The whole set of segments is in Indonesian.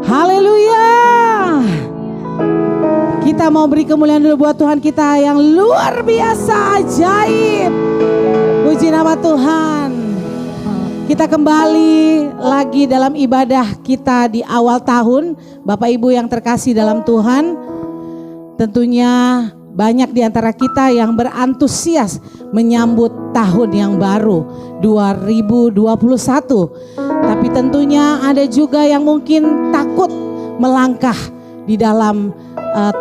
Haleluya. Kita mau beri kemuliaan dulu buat Tuhan kita yang luar biasa, ajaib. Puji nama Tuhan. Kita kembali lagi dalam ibadah kita di awal tahun. Bapak Ibu yang terkasih dalam Tuhan, tentunya banyak di antara kita yang berantusias menyambut tahun yang baru 2021. Tapi tentunya ada juga yang mungkin takut melangkah di dalam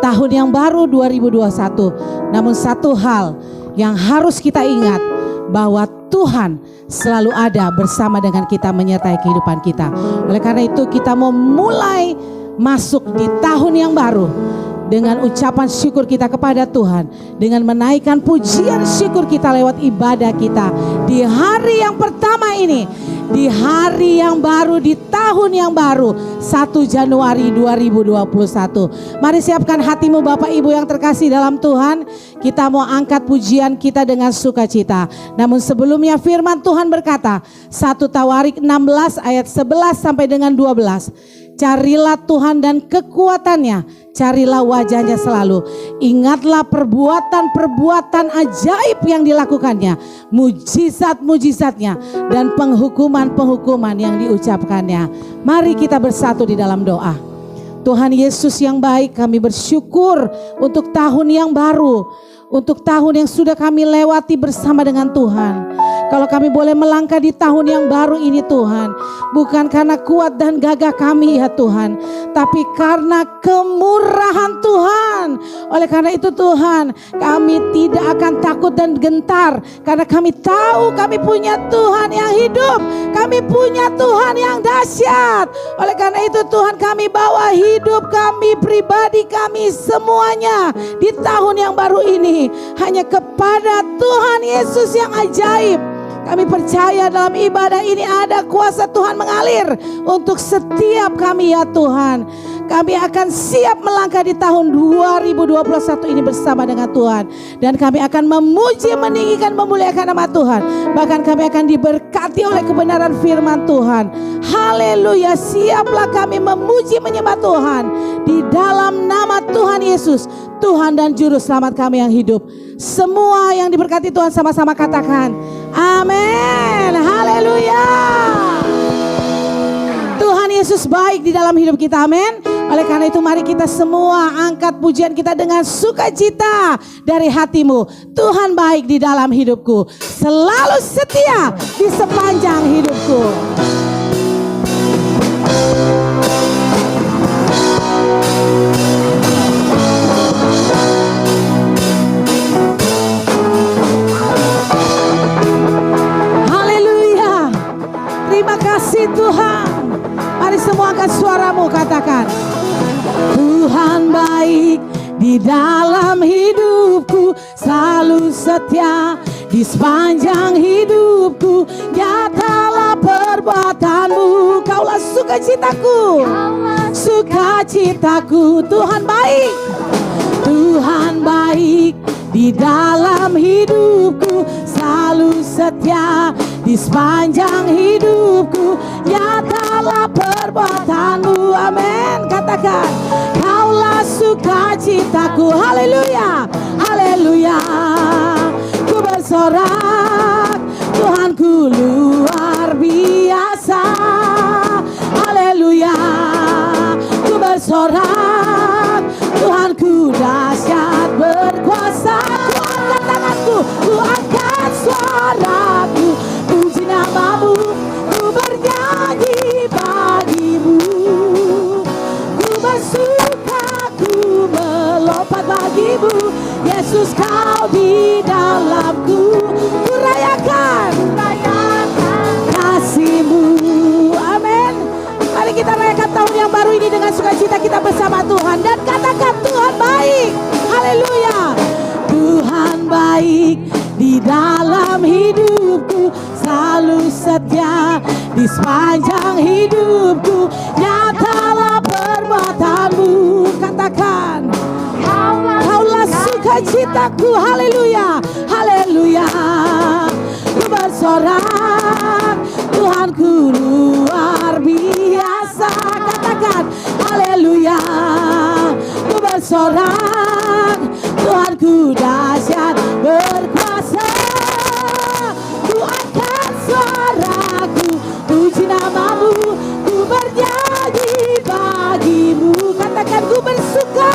tahun yang baru 2021. Namun satu hal yang harus kita ingat, bahwa Tuhan selalu ada bersama dengan kita, menyertai kehidupan kita. Oleh karena itu kita mau mulai masuk di tahun yang baru dengan ucapan syukur kita kepada Tuhan, dengan menaikkan pujian syukur kita lewat ibadah kita di hari yang pertama ini, di hari yang baru, di tahun yang baru 1 Januari 2021. Mari siapkan hatimu Bapak Ibu yang terkasih dalam Tuhan. Kita mau angkat pujian kita dengan sukacita. Namun sebelumnya firman Tuhan berkata, 1 Tawarik 16 ayat 11 sampai dengan 12. Carilah Tuhan dan kekuatannya, carilah wajahnya selalu. Ingatlah perbuatan-perbuatan ajaib yang dilakukannya, mujizat-mujizatnya, dan penghukuman-penghukuman yang diucapkannya. Mari kita bersatu di dalam doa. Tuhan Yesus yang baik, kami bersyukur untuk tahun yang baru, untuk tahun yang sudah kami lewati bersama dengan Tuhan. Kalau kami boleh melangkah di tahun yang baru ini Tuhan, bukan karena kuat dan gagah kami ya Tuhan, tapi karena kemurahan Tuhan. Oleh karena itu Tuhan, kami tidak akan takut dan gentar, karena kami tahu kami punya Tuhan yang hidup, kami punya Tuhan yang dahsyat. Oleh karena itu Tuhan, kami bawa hidup kami, pribadi kami, semuanya di tahun yang baru ini hanya kepada Tuhan Yesus yang ajaib. Kami percaya dalam ibadah ini ada kuasa Tuhan mengalir untuk setiap kami ya Tuhan. Kami akan siap melangkah di tahun 2021 ini bersama dengan Tuhan. Dan kami akan memuji, meninggikan, memuliakan nama Tuhan. Bahkan kami akan diberkati oleh kebenaran firman Tuhan. Haleluya, siaplah kami memuji, menyembah Tuhan. Di dalam nama Tuhan Yesus, Tuhan dan Juru Selamat kami yang hidup. Semua yang diberkati Tuhan sama-sama katakan amin. Haleluya. Tuhan Yesus baik di dalam hidup kita, amin. Oleh karena itu mari kita semua angkat pujian kita dengan sukacita dari hatimu. Tuhan baik di dalam hidupku, selalu setia di sepanjang hidupku. Haleluya. Terima kasih Tuhan. Mari semua angkat suaramu, katakan Tuhan baik di dalam hidupku, selalu setia di sepanjang hidupku. Nyatalah perbuatanmu, kaulah sukacitaku, sukacitaku. Tuhan baik, Tuhan baik di dalam hidupku, selalu setia di sepanjang hidupku. Nyatalah perbuatanmu, amin. Katakan kaulah sukacitaku. Haleluya, haleluya. Ku bersorak, Tuhanku luar biasa. Haleluya. Ku bersorak, Tuhanku dahsyat berkuasa. Ku angkat tanganku, ku angkat suaraku, puji namamu, ku bernyanyi bagimu. Ku bersuka, ku melompat bagimu. Yesus kau di dalamku. Ku rayakan kasih-Mu. Amin. Mari kita rayakan tahun yang baru ini dengan sukacita kita bersama Tuhan. Dan katakan Tuhan baik. Haleluya. Tuhan baik di dalam hidupku, selalu setia di sepanjang hidupku. Nyatalah perbuatanmu. Katakan kaulah sukacitaku. Haleluya, haleluya. Ku bersorak, Tuhanku luar biasa. bersorak, Tuhanku dahsyat berkuasa. Ku angkat suaraku, puji namamu, ku bernyanyi bagimu. Katakan ku bersuka,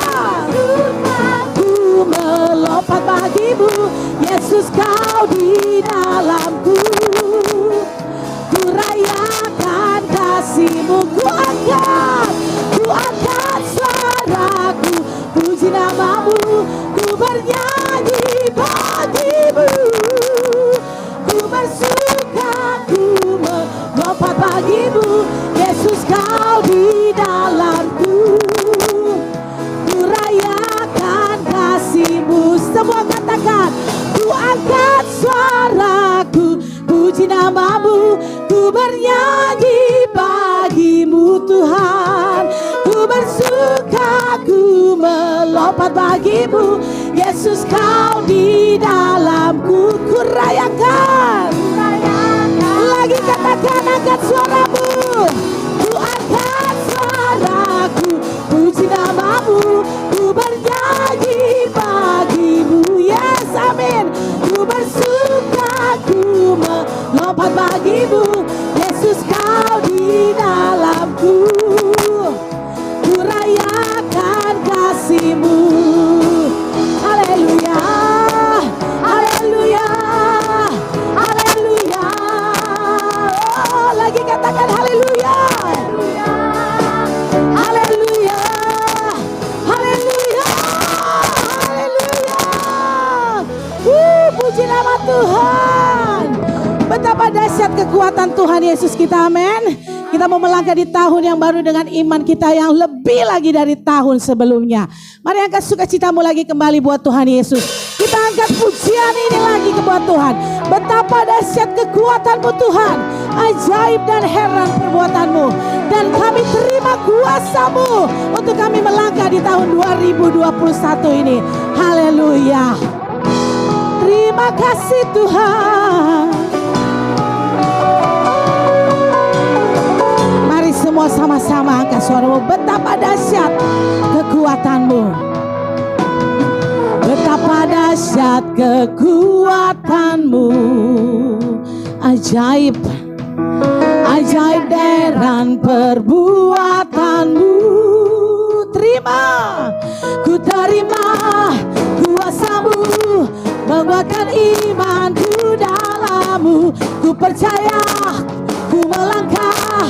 ku melompat bagimu, Yesus kau di dalamku. Ku rayakan kasih-Mu, ku angkat suaraku, puji namamu, ku bernyanyi bagimu. Ku bersuka, ku melompat bagimu, Yesus kau di dalamku. Ku rayakan kasih-Mu. Semua katakan, ku angkat suaraku, puji namamu, ku bernyanyi bagimu Tuhan. Ku bersuka, ku melompat bagimu, Yesus kau di dalamku. Ku rayakan. Lagi katakan, angkat suaramu. Ku angkat suaraku, puji namamu, ku bernyanyi bagimu. Yes, amin. Ku bersuka, ku melompat bagimu, Yesus kau di dalamku. Ku rayakan kasih-Mu. Haleluya, haleluya, haleluya. Oh, lagi katakan haleluya, haleluya, haleluya, haleluya. Puji nama Tuhan. Betapa dahsyat kekuatan Tuhan Yesus kita, amin. Kita mau melangkah di tahun yang baru dengan iman kita yang lebih lagi dari tahun sebelumnya. Mari angkat sukacitamu lagi kembali buat Tuhan Yesus. Kita angkat pujian ini lagi ke buat Tuhan. Betapa dahsyat kekuatan-Mu Tuhan. Ajaib dan heran perbuatan-Mu. Dan kami terima kuasa-Mu untuk kami melangkah di tahun 2021 ini. Haleluya. Terima kasih Tuhan. Mari semua sama-sama angkat suaramu. Betapa dahsyat kekuatan-Mu. Betapa dahsyat kekuatan-Mu. Ajaib, ajaib dan perbuatan-Mu. Terima, ku terima kuasa-Mu, menguatkan imanku dalam-Mu. Ku percaya, ku melangkah,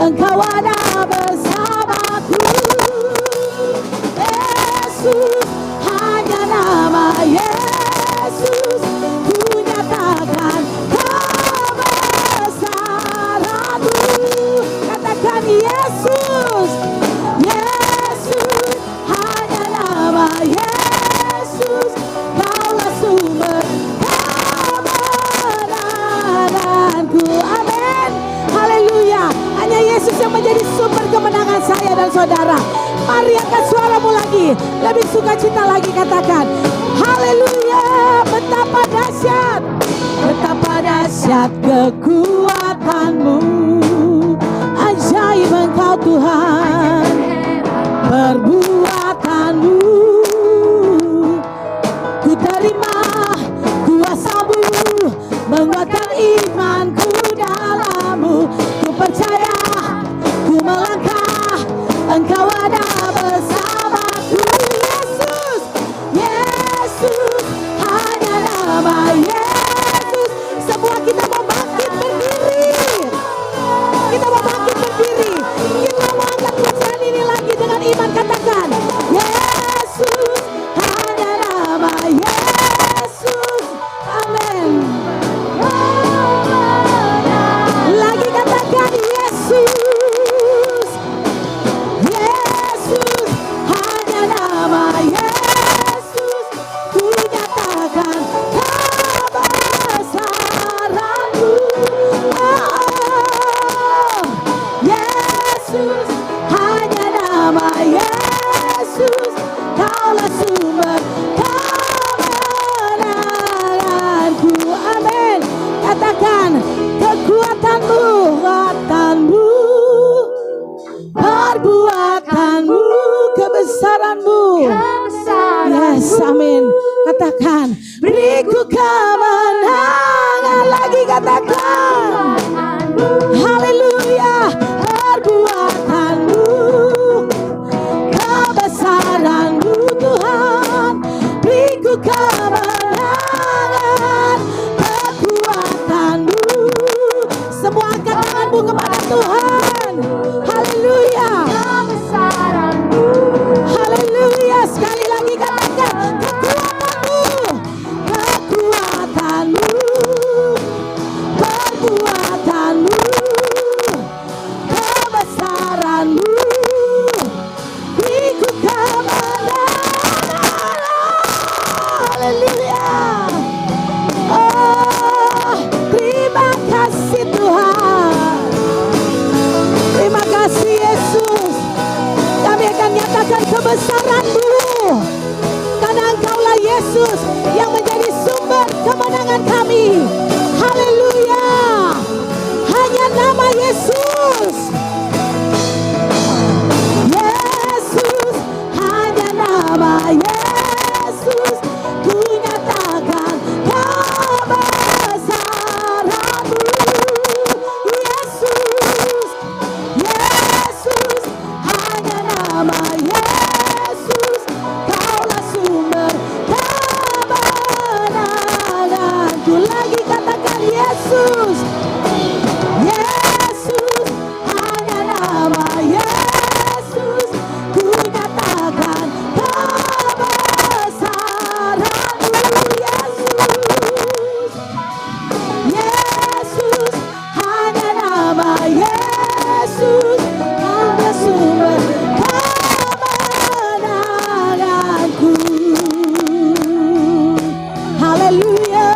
Engkau ada bersamaku. Yesus, hanya nama Yesus, ku nyatakan kebesaran-Mu. Katakan Yesus, Yesus, hanya nama Yesus, Kaulah sumber kebenaranku. Amin. Haleluya. Hanya Yesus yang menjadi sumber kemenangan saya dan saudara. Mari angkat suaramu lagi. Lebih sukacita lagi katakan. Haleluya. Betapa dahsyat. Betapa dahsyat kekuatan-Mu. Ajaib Engkau Tuhan. Perbuatan-Mu. Ku terima kuasa-Mu, menguatkan imanku dalam-Mu. Ku percaya, ku melangkah, Engkau ada bersamaku. Yesus, Yesus, hanya nama Yesus. Semua kita mau bangkit berdiri. Kita mau bangkit berdiri. Kita mau angkat pujian ini lagi dengan iman. Katakan, Yesus, hanya nama Yesus. Amin. Lagi katakan Yesus, Yesus, hanya nama Yesus, ku nyatakan kebesaran-Mu. Oh, Yesus, hanya nama Yesus, Kaulah sumber kebenaranku. Amin. Katakan kekuatan-Mu, kekuatan-Mu, perbuatan-Mu, kebesaran-Mu. Yes, amin. Katakan, beriku kemenangan. Lagi katakan, haleluya. Perbuatanmu, kebesaranmu Tuhan, beriku kemenangan. Kekuatanmu, semua angkat tanganmu kepada Tuhan. Haleluya. Haleluya. Sekali lagi katakan, kekuatanmu, perbuatanmu, kebesaranmu, beriku kemenangan. Haleluya. Oh, terima kasih Tuhan. Terima kasih Yesus. Kami akan nyatakan kebesaran-Mu, karena Engkaulah Yesus yang menjadi sumber kemenangan kami. Haleluya. Hanya nama Yesus. Yesus, hanya nama Yesus, ku nyatakan kebesaran-Mu. Yesus, Yesus, hanya nama Yesus, Kaulah sumber kemenanganku. Lagi katakan Yesus, Yesus, hanya nama Yesus, ku nyatakan kebesaran-Mu. Yesus, Yesus, hanya nama Yesus, Kaulah sumber kemenanganku. Haleluya.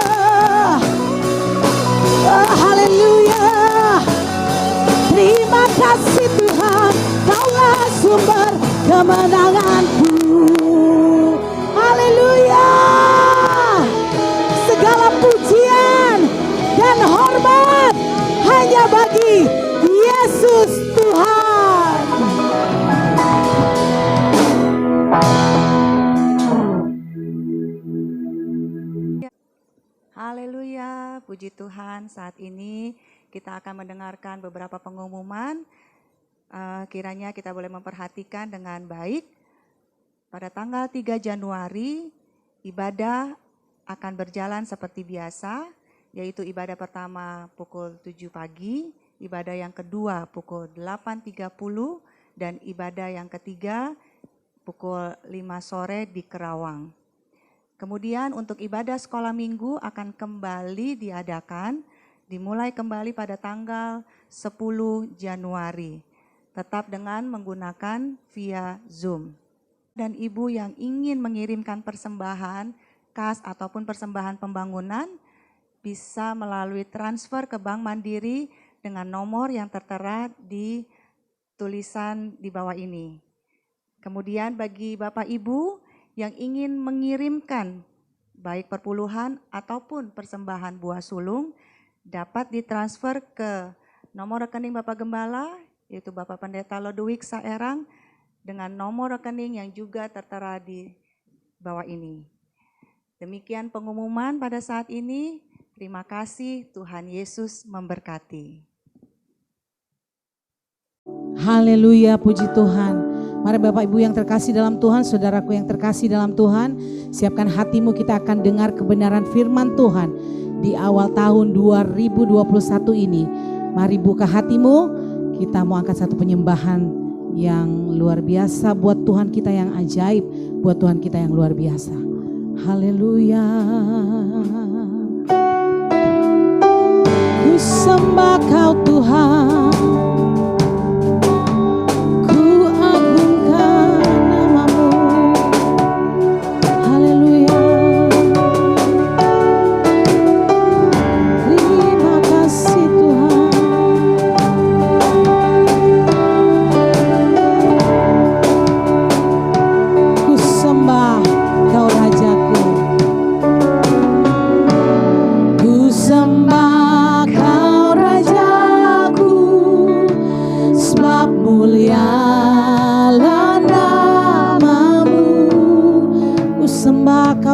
Oh, haleluya. Terima kasih Tuhan, Kaulah sumber kemenanganku. Haleluya. Segala pujian dan hormat hanya bagi Yesus Tuhan. Haleluya, puji Tuhan. Saat ini kita akan mendengarkan beberapa pengumuman. Kiranya kita boleh memperhatikan dengan baik. Pada tanggal 3 Januari, ibadah akan berjalan seperti biasa, yaitu ibadah pertama pukul 7 pagi, ibadah yang kedua pukul 8.30, dan ibadah yang ketiga pukul 5 sore di Kerawang. Kemudian untuk ibadah sekolah minggu akan kembali diadakan, dimulai kembali pada tanggal 10 Januari, tetap dengan menggunakan via Zoom. Dan ibu yang ingin mengirimkan persembahan kas ataupun persembahan pembangunan bisa melalui transfer ke Bank Mandiri dengan nomor yang tertera di tulisan di bawah ini. Kemudian bagi Bapak Ibu yang ingin mengirimkan baik perpuluhan ataupun persembahan buah sulung dapat ditransfer ke nomor rekening Bapak Gembala, yaitu Bapak Pendeta Lodewijk Saerang, dengan nomor rekening yang juga tertera di bawah ini. Demikian pengumuman pada saat ini. Terima kasih, Tuhan Yesus memberkati. Haleluya, puji Tuhan. Mari Bapak Ibu yang terkasih dalam Tuhan, saudaraku yang terkasih dalam Tuhan, siapkan hatimu, kita akan dengar kebenaran firman Tuhan di awal tahun 2021 ini. Mari buka hatimu, kita mau angkat satu penyembahan yang luar biasa buat Tuhan kita, yang ajaib, buat Tuhan kita yang luar biasa. Haleluya. Ku sembah Kau Tuhan,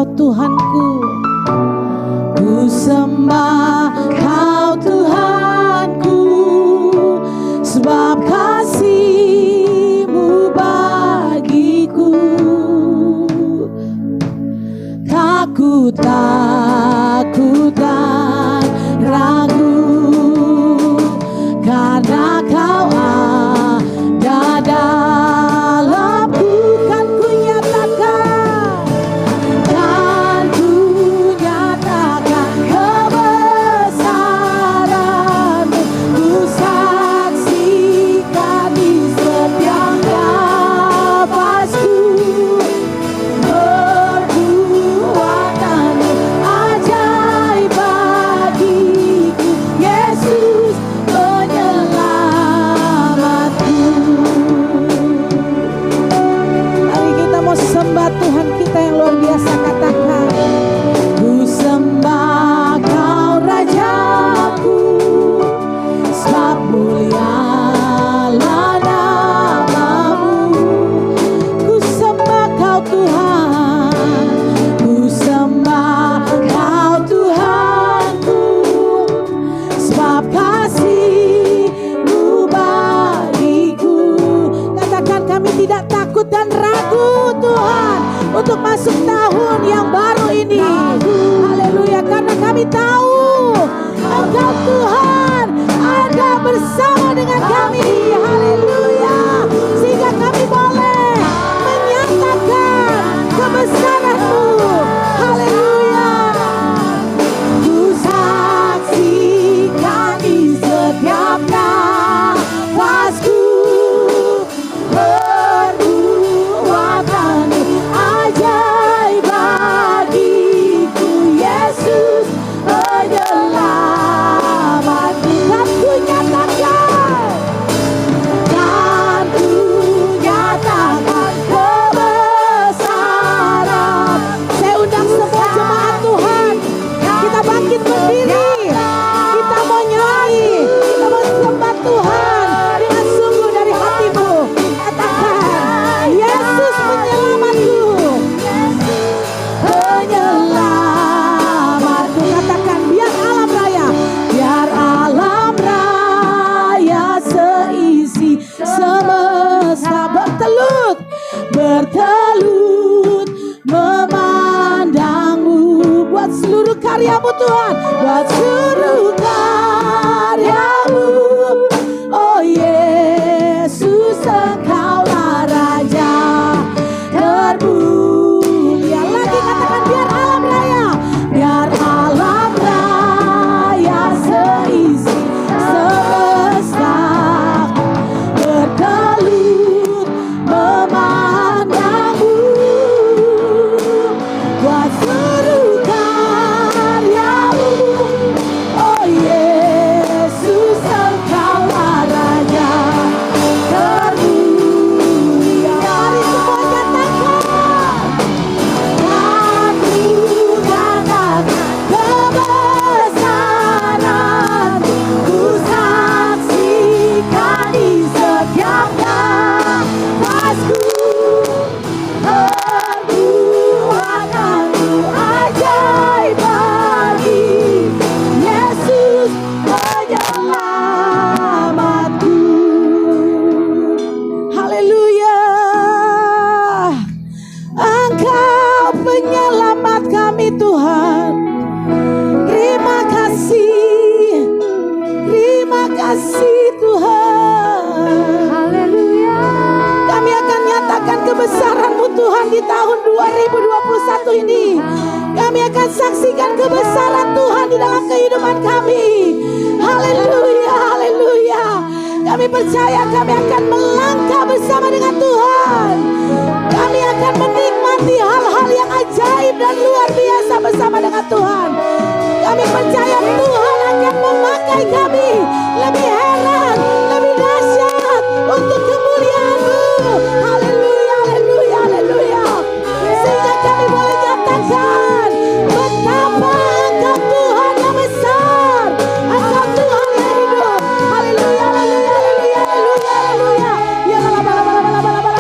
Kau Tuhanku. Ku sembah Kau Tuhanku, sebab kasih-Mu bagiku. Tak ku takut dan ragu, karena Kau ada dalamku. Kan ku nyatakan, kan ku nyatakan kebesaran-Mu. Ku saksikan di setiap nafasku, perbuatan-Mu ajaib bagiku. Yesus penyelamatku. Mari kita mau sembah Tuhan kita yang luar biasa. Katakan, ku sembah Kau Rajaku, sebab mulialah nama-Mu. Ku sembah Kau Tuhan, ku sembah Kau Tuhanku, sebab kasih-Mu bagiku. Katakan, kami tidak takut dan ragu Tuhan untuk masuk tahun yang baru ini. Haleluya, karena kami tahu Engkau Tuhan ada bersama dengan kami. Haleluya, sehingga kami boleh menyatakan kebesaran-Mu. Haleluya. Ku saksikan di setiap nafasku, perbuatan-Mu ajaib bagiku. Yesus penyelamatku. Kan ku nyatakan, kan ku nyatakan kebesaran. Saya undang semua jemaat Tuhan, kita bangkit berdiri, kita mau nyanyi, kita mau sembah Tuhan dengan sungguh dari hatimu. Katakan, Yesus penyelamatku, penyelamatku. Katakan, biar alam raya, biar alam raya seisi semesta bertelut, bertelut memandang-Mu. Buat seluruh karya-Mu Tuhan, buat seluruh karya-Mu. Oh Yesus, Engkaulah Raja termulia. Lagi katakan, biar alam raya, biar alam raya seisi semesta bertelut memandang-Mu. Buat seluruh karya-Mu. Oh Yesus, Engkaulah Raja termulia. Mari semua nyatakan, aku nyatakan kebesaran-Mu. Ku saksikan di setiap nafasku, perbuatan-Mu ajaib bagi. Yesus penyelamatku. Haleluya, Engkau penyelamat kami Tuhan. Terima kasih Tuhan. Haleluya. Kami akan nyatakan kebesaran-Mu Tuhan di tahun 2021 ini. Kami akan saksikan kebesaran Tuhan di dalam kehidupan kami. Haleluya, haleluya. Kami percaya kami akan melangkah bersama dengan Tuhan. Kami akan menikmati hal-hal yang ajaib dan luar biasa bersama dengan Tuhan. Kami percaya Tuhan akan memakai kami lebih heran, lebih dahsyat untuk kemuliaan-Mu. Haleluya, haleluya, haleluya. Sehingga kami boleh nyatakan betapa Engkau Tuhan yang besar, Engkau Tuhan yang hidup. Haleluya, haleluya, haleluya, haleluya, haleluya. Ya la la la la la la la la.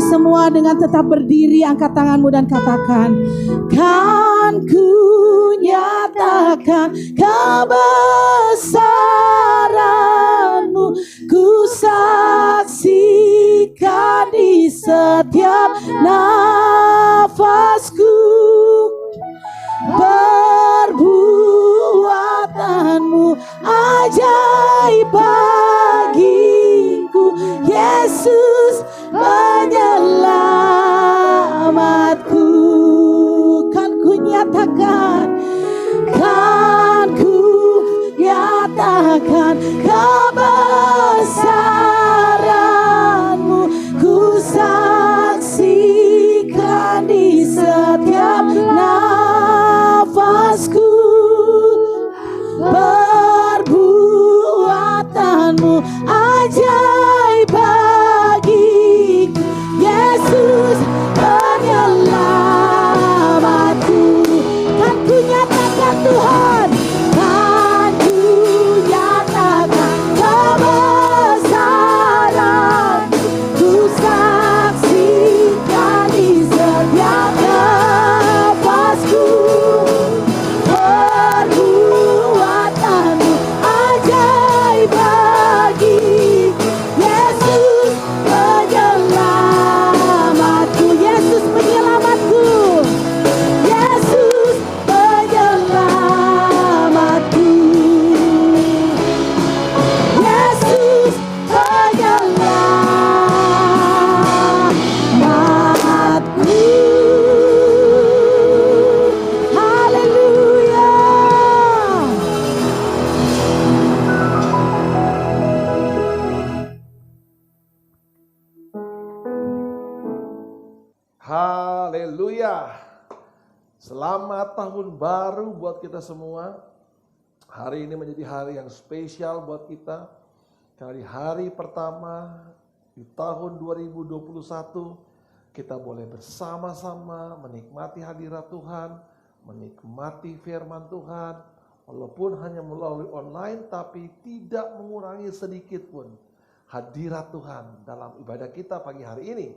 semua dengan tetap berdiri, angkat tanganmu dan katakan, kan ku nyatakan kebesaranmu, ku saksikan di setiap nafasku. Perbuatanmu ajaib bagiku, Yesus penyelamatku. Kan ku nyatakan kebesaranmu, ku saksikan di setiap nafasku. Perbuatanmu ajaib bagiku, Yesus penyelamatku. Kan ku nyatakan Tuhan, kan ku nyatakan kebesaran, ku saksikan di setiap nafasku. Perbuatanmu ajaib bagiku, Yesus penyelamatku, Yesus penyelamatku, Yesus penyelamatku, Yesus penyelamatku. Haleluya. Haleluya. Selamat tahun baru buat kita semua. Hari ini menjadi hari yang spesial buat kita. Hari pertama di tahun 2021 kita boleh bersama-sama menikmati hadirat Tuhan, menikmati firman Tuhan, walaupun hanya melalui online tapi tidak mengurangi sedikit pun hadirat Tuhan dalam ibadah kita pagi hari ini.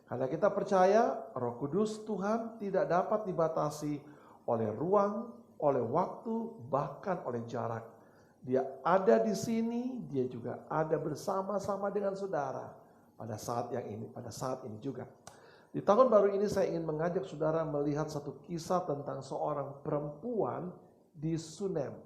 Karena kita percaya Roh Kudus Tuhan tidak dapat dibatasi oleh ruang, oleh waktu, bahkan oleh jarak. Dia ada di sini, dia juga ada bersama-sama dengan saudara pada saat ini juga. Di tahun baru ini saya ingin mengajak saudara melihat satu kisah tentang seorang perempuan di Sunem.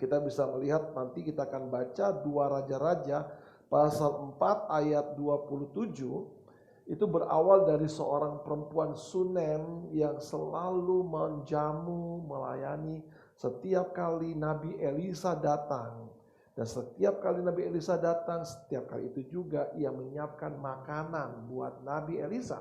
Kita bisa melihat, nanti kita akan baca 2 Raja-Raja pasal 4 ayat 27. Itu berawal dari seorang perempuan Sunem yang selalu menjamu, melayani setiap kali Nabi Elisa datang. Dan setiap kali Nabi Elisa datang, setiap kali itu juga ia menyiapkan makanan buat Nabi Elisa.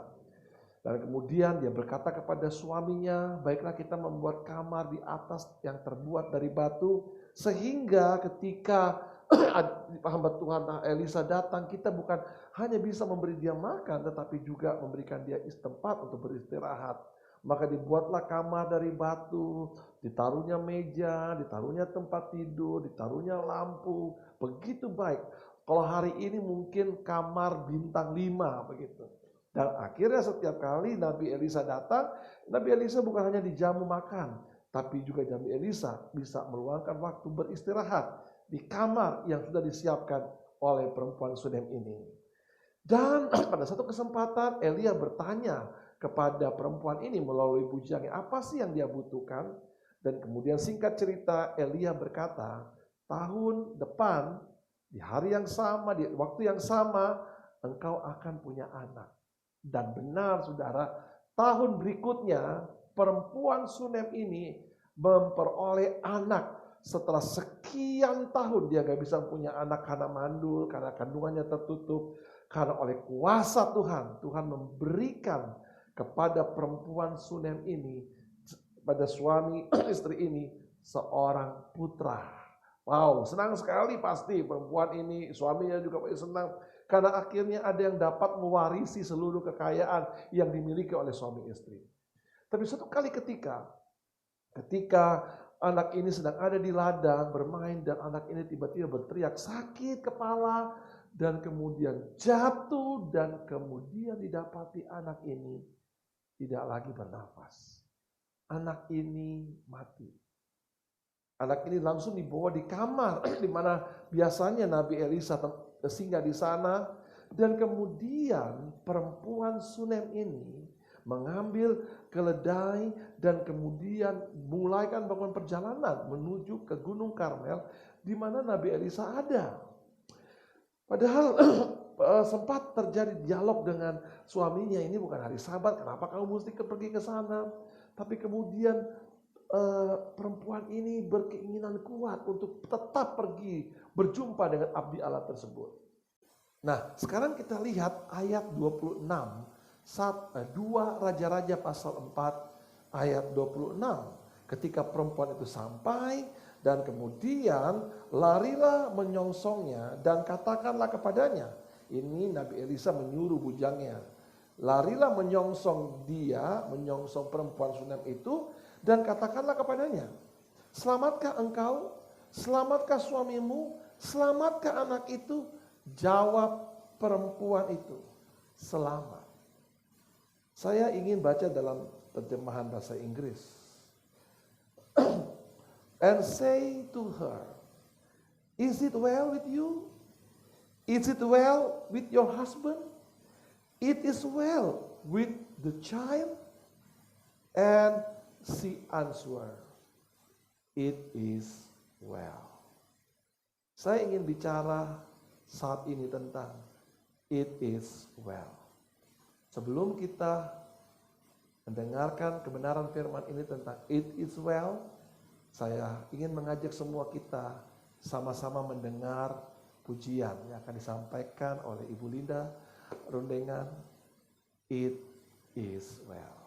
Dan kemudian dia berkata kepada suaminya, baiklah kita membuat kamar di atas yang terbuat dari batu, sehingga ketika hamba Tuhan Elisa datang, kita bukan hanya bisa memberi dia makan, tetapi juga memberikan dia tempat untuk beristirahat. Maka dibuatlah kamar dari batu, ditaruhnya meja, ditaruhnya tempat tidur, ditaruhnya lampu. Begitu baik. Kalau hari ini mungkin kamar bintang 5 begitu. Dan akhirnya setiap kali Nabi Elisa datang, Nabi Elisa bukan hanya dijamu makan, tapi juga Nabi Elisa bisa meluangkan waktu beristirahat di kamar yang sudah disiapkan oleh perempuan Sunem ini. Dan pada satu kesempatan Elia bertanya kepada perempuan ini melalui bujangnya, apa sih yang dia butuhkan? Dan kemudian singkat cerita Elia berkata, tahun depan di hari yang sama, di waktu yang sama, engkau akan punya anak. Dan benar saudara, tahun berikutnya perempuan Sunem ini memperoleh anak. Setelah sekian tahun dia gak bisa punya anak karena mandul, karena kandungannya tertutup. Karena oleh kuasa Tuhan, Tuhan memberikan kepada perempuan Sunem ini, pada suami istri ini, seorang putra. Wow, senang sekali pasti perempuan ini, suaminya juga pasti senang. Karena akhirnya ada yang dapat mewarisi seluruh kekayaan yang dimiliki oleh suami istri. Tapi suatu kali ketika anak ini sedang ada di ladang bermain dan anak ini tiba-tiba berteriak sakit kepala. dan kemudian jatuh dan kemudian didapati anak ini tidak lagi bernafas. Anak ini mati. Anak ini langsung dibawa di kamar di mana biasanya Nabi Elisa singgah di sana, dan kemudian perempuan Sunem ini mengambil keledai dan kemudian mulaikan bangun perjalanan menuju ke Gunung Karmel di mana Nabi Elisa ada. Padahal sempat terjadi dialog dengan suaminya, ini bukan hari Sabat, kenapa kamu mesti pergi ke sana? Tapi kemudian perempuan ini berkeinginan kuat untuk tetap pergi berjumpa dengan abdi Allah tersebut. Nah, sekarang kita lihat ayat 26, 2 Raja-Raja pasal 4 ayat 26. Ketika perempuan itu sampai dan kemudian larilah menyongsongnya dan katakanlah kepadanya. Ini Nabi Elisa menyuruh bujangnya. Larilah menyongsong dia, menyongsong perempuan Sunem itu, dan katakanlah kepadanya, selamatkah engkau? Selamatkah suamimu? Selamatkah anak itu? Jawab perempuan itu, selamat. Saya ingin baca dalam terjemahan bahasa Inggris. And say to her, is it well with you? Is it well with your husband? It is well with the child? And she answered, it is well. Saya ingin bicara saat ini tentang it is well. Sebelum kita mendengarkan kebenaran firman ini tentang it is well, saya ingin mengajak semua kita sama-sama mendengar pujian yang akan disampaikan oleh Ibu Linda Rundengan, It is well.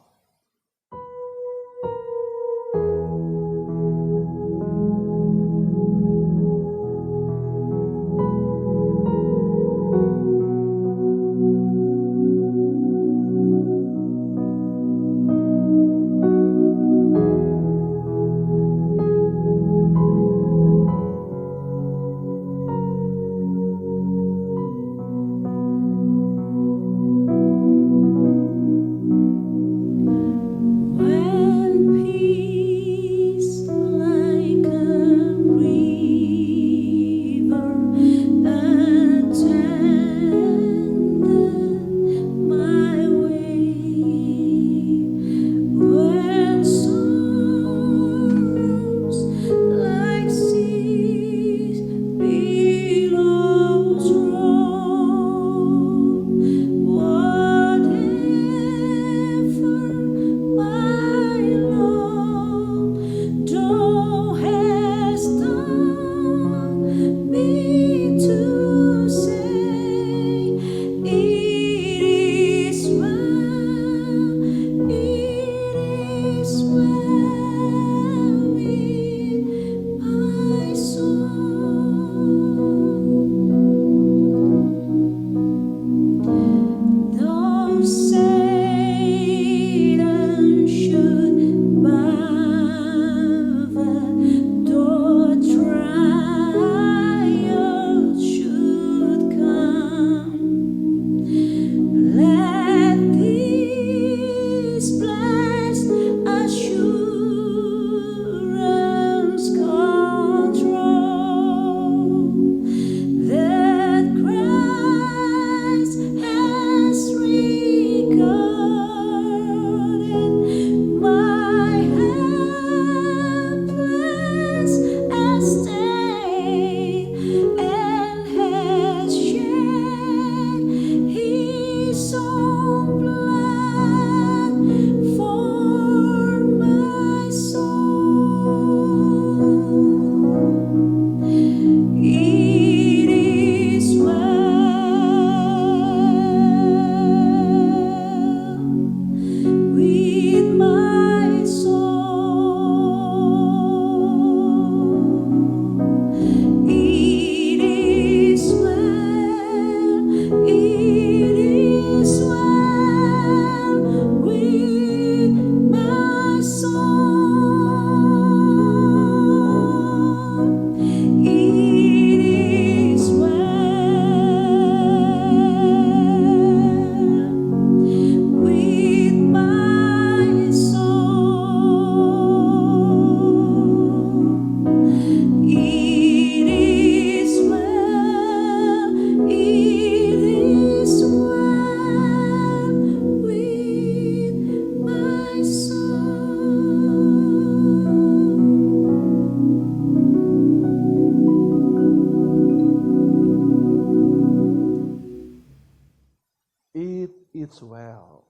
It is well.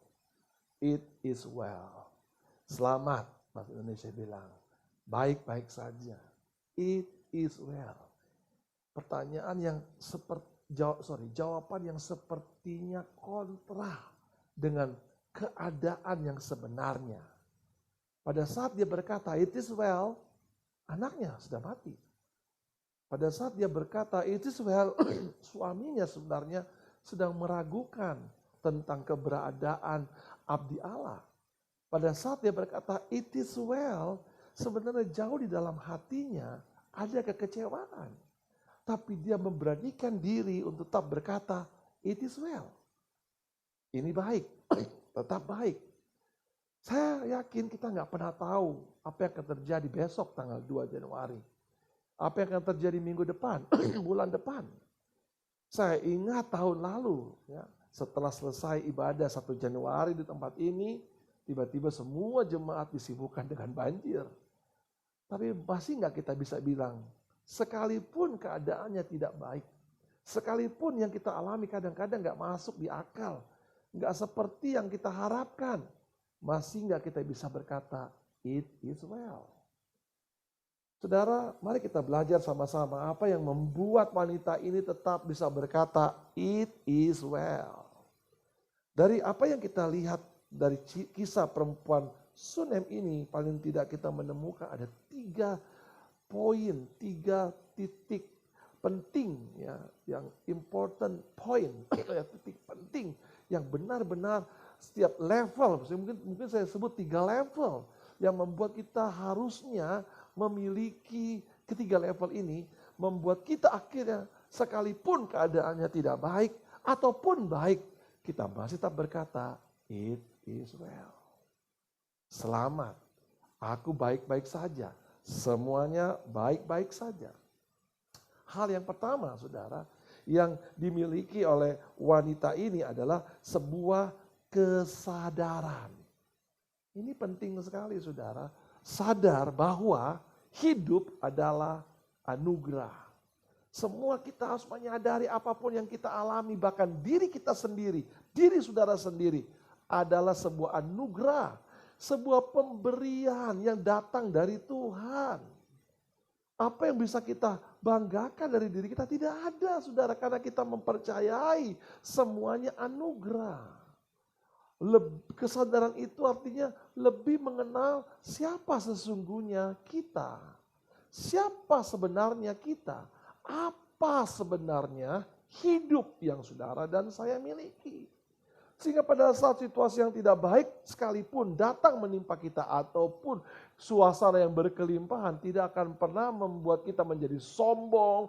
It is well. Selamat, bahasa Indonesia bilang. Baik-baik saja. It is well. Pertanyaan yang jawaban yang sepertinya kontra dengan keadaan yang sebenarnya. Pada saat dia berkata, it is well, anaknya sudah mati. Pada saat dia berkata, it is well, suaminya sebenarnya sedang meragukan tentang keberadaan abdi Allah. Pada saat dia berkata, it is well, sebenarnya jauh di dalam hatinya ada kekecewaan. Tapi dia memberanikan diri untuk tetap berkata, it is well. Ini baik, tetap baik. Saya yakin kita nggak pernah tahu apa yang akan terjadi besok tanggal 2 Januari. Apa yang akan terjadi minggu depan, bulan depan. Saya ingat tahun lalu, ya, setelah selesai ibadah 1 Januari di tempat ini, tiba-tiba semua jemaat disibukkan dengan banjir. Tapi masih nggak kita bisa bilang, sekalipun keadaannya tidak baik, sekalipun yang kita alami kadang-kadang nggak masuk di akal, nggak seperti yang kita harapkan, masih nggak kita bisa berkata, it is well. Saudara, mari kita belajar sama-sama apa yang membuat wanita ini tetap bisa berkata, it is well. Dari apa yang kita lihat dari kisah perempuan Sunem ini, paling tidak kita menemukan ada 3 poin, 3 titik penting, ya, yang important point, ya, titik penting yang benar-benar setiap level, mungkin saya sebut 3 level yang membuat kita harusnya memiliki ketiga level ini, membuat kita akhirnya sekalipun keadaannya tidak baik ataupun baik, kita masih tetap berkata, it is well. Selamat, aku baik-baik saja, semuanya baik-baik saja. Hal yang pertama, saudara, yang dimiliki oleh wanita ini adalah sebuah kesadaran. Ini penting sekali, saudara. Sadar bahwa hidup adalah anugerah. Semua kita harus menyadari apapun yang kita alami, bahkan diri kita sendiri, diri saudara sendiri adalah sebuah anugerah, sebuah pemberian yang datang dari Tuhan. Apa yang bisa kita banggakan dari diri kita? Tidak ada, saudara, karena kita mempercayai semuanya anugerah. Kesadaran itu artinya lebih mengenal siapa sesungguhnya kita. Siapa sebenarnya kita. Apa sebenarnya hidup yang saudara dan saya miliki. Sehingga pada saat situasi yang tidak baik sekalipun datang menimpa kita ataupun suasana yang berkelimpahan tidak akan pernah membuat kita menjadi sombong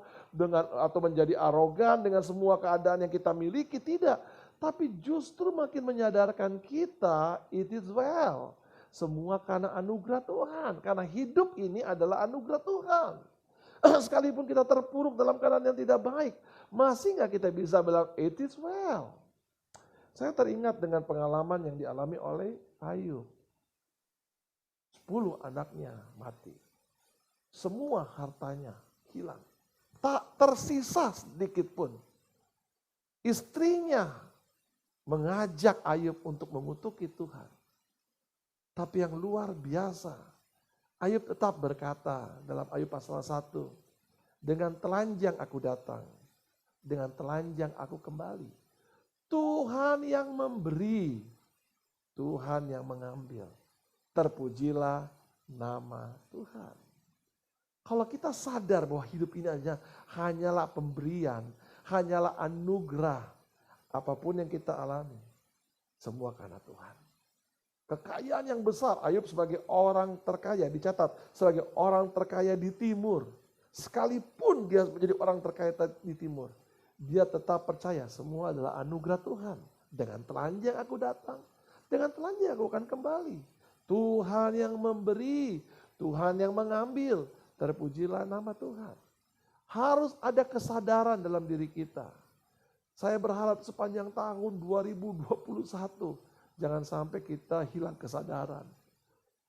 atau menjadi arogan dengan semua keadaan yang kita miliki, tidak. Tapi justru makin menyadarkan kita, it is well. Semua karena anugerah Tuhan. Karena hidup ini adalah anugerah Tuhan. Sekalipun kita terpuruk dalam keadaan yang tidak baik, masih nggak kita bisa bilang, it is well. Saya teringat dengan pengalaman yang dialami oleh Ayub. 10 anaknya mati. Semua hartanya hilang. Tak tersisa sedikit pun. Istrinya mengajak Ayub untuk mengutuki Tuhan. Tapi yang luar biasa, Ayub tetap berkata dalam Ayub pasal 1, dengan telanjang aku datang, dengan telanjang aku kembali. Tuhan yang memberi, Tuhan yang mengambil. Terpujilah nama Tuhan. Kalau kita sadar bahwa hidup ini hanyalah pemberian, hanyalah anugerah, apapun yang kita alami, semua karena Tuhan. Kekayaan yang besar, Ayub sebagai orang terkaya, dicatat sebagai orang terkaya di timur. Sekalipun dia menjadi orang terkaya di timur, dia tetap percaya semua adalah anugerah Tuhan. Dengan telanjang aku datang, dengan telanjang aku akan kembali. Tuhan yang memberi, Tuhan yang mengambil, terpujilah nama Tuhan. Harus ada kesadaran dalam diri kita. Saya berharap sepanjang tahun 2021, jangan sampai kita hilang kesadaran.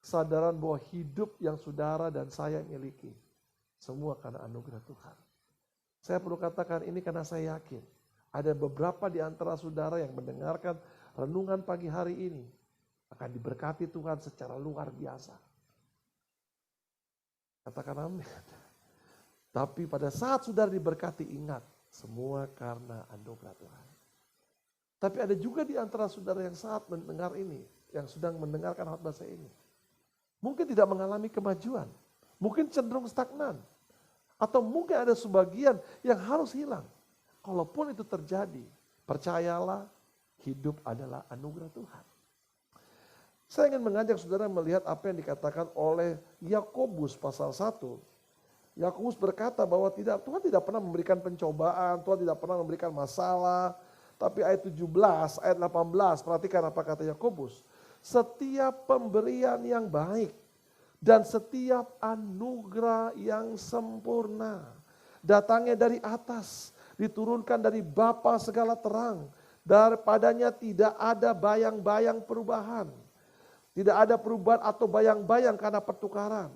Kesadaran bahwa hidup yang saudara dan saya miliki, semua karena anugerah Tuhan. Saya perlu katakan ini karena saya yakin ada beberapa di antara saudara yang mendengarkan renungan pagi hari ini akan diberkati Tuhan secara luar biasa. Katakan amin. Tapi pada saat saudara diberkati, ingat, semua karena anugerah Tuhan. Tapi ada juga di antara saudara yang saat mendengar ini, yang sedang mendengarkan khotbah saya ini, mungkin tidak mengalami kemajuan, mungkin cenderung stagnan, atau mungkin ada sebagian yang harus hilang. Kalaupun itu terjadi, percayalah, hidup adalah anugerah Tuhan. Saya ingin mengajak saudara melihat apa yang dikatakan oleh Yakobus pasal 1. Yakobus berkata bahwa Tuhan tidak pernah memberikan pencobaan, Tuhan tidak pernah memberikan masalah. Tapi ayat 17, ayat 18, perhatikan apa kata Yakobus. Setiap pemberian yang baik dan setiap anugerah yang sempurna datangnya dari atas, diturunkan dari Bapa segala terang. Daripadanya tidak ada bayang-bayang perubahan. Tidak ada perubahan atau bayang-bayang karena pertukaran.